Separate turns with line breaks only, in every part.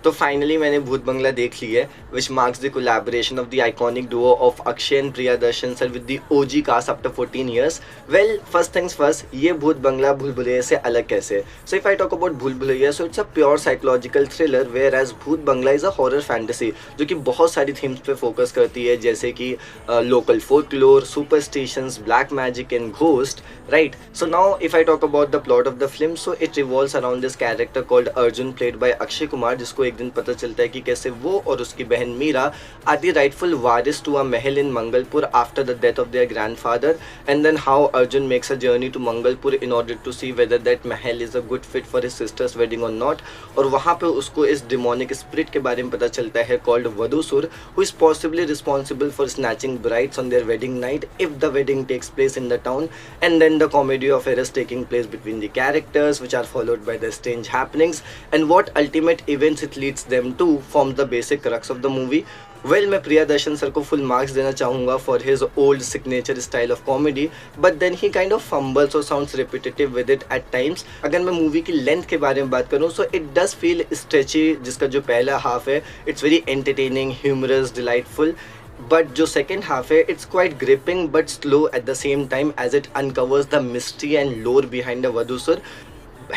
तो फाइनली मैंने भूत बंगला देख ली है, which marks the collaboration of the iconic duo of Akshay and Priyadarshan sir with the OG cast after 14 years. Well, first things first, ये भूत बंगला भूल भुलैया से अलग कैसे? So if I talk about Bhool Bhulaiyaa, so it's a pure psychological thriller, whereas Bhoot Bangla is a horror fantasy जो कि बहुत सारी themes पे focus करती है, जैसे कि local folklore, superstitions, black magic and ghost, right? So now if I talk about the plot of the film, so it revolves around this character called Arjun, played by Akshay Kumar, जिसको एक दिन पता चलता है कि कैसे वो और उसकी बहन मीरा आर द राइटफुल वारिस टू अ महल in Mangalpur after the death of their grandfather, and then how Arjun makes a journey to Mangalpur in order to see whether that महल is a good fit for his sisters wedding और नॉट. और वहाँ पे उसको इस डिमोनिक स्पिरिट के बारे में पता चलता है called Vadhusur, who is possibly responsible for snatching brides on their wedding night if the wedding takes place in the town. And then the comedy of errors taking place between the characters, which are followed by the strange happenings, and what ultimate events it leads them to forms the basic crux of the movie. Well, मैं Priyadarshan sir को full marks देना चाहूँगा for his old signature style of comedy, but then he kind of fumbles और sounds repetitive with it at times. अगर मैं movie की length के बारे में बात करूँ, so it does feel stretchy, जिसका जो पहला हाफ है it's very entertaining, humorous, delightful, but जो सेकेंड हाफ है it's quite gripping but slow at the same time as it uncovers the mystery and lore behind the Vadhusur.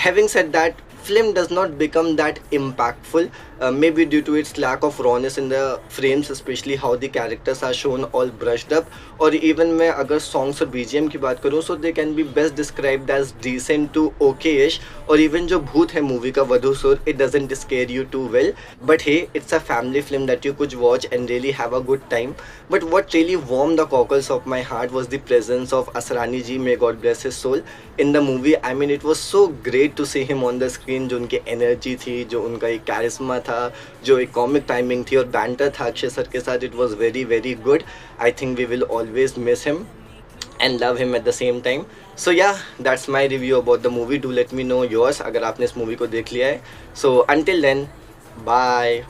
Having said that, film does not become that impactful, maybe due to its lack of rawness in the frames, especially how the characters are shown all brushed up. और even मैं अगर songs और BGM की बात करूँ, so they can be best described as decent to okay-ish. और even जो भूत है मूवी का वधूसुर, it doesn't scare you too well, but hey, it's a family film that you could watch and really have a good time. But what really warmed the cockles of my heart was the presence of Asrani ji, may God bless his soul, in the movie. I mean, it was so great to see him on the screen. जो उनकी energy थी, जो उनका एक कैरिस्मा था, जो एक comic timing थी और बैंटर था अक्षय सर के साथ, it was very very good. I think we will always miss him and love him at the same time. So yeah, that's my review about the movie. Do let me know yours अगर आपने इस मूवी को देख लिया है. So until then, bye.